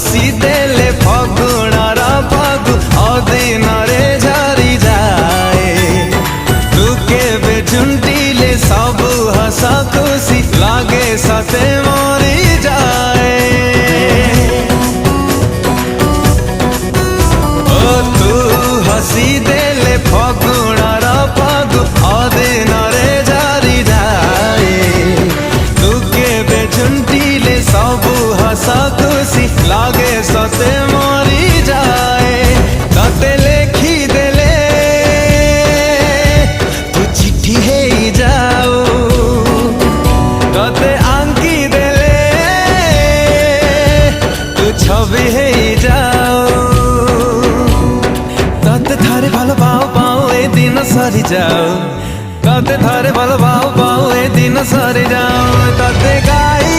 हसी देले फगुणार फगु अदिन रे झरी जाए तू केबे झुंटिले सब हस खुशी लागे सते मरी जाए ओ तू हसी देले फगुणार फगु अदिन रे झरी जाए तू केबे झुंटिले सब हस खुशी लागे सते मरी जाए तते लेखी देले तू चिट्ठी हे जाओ तते आंकी देले तू छवि हे जाओ तते थारे भालो पाओ पाओ ए दिन सरी जाओ तते थारे भालो पाओ पाओ ए दिन सरी जाओ तते गाई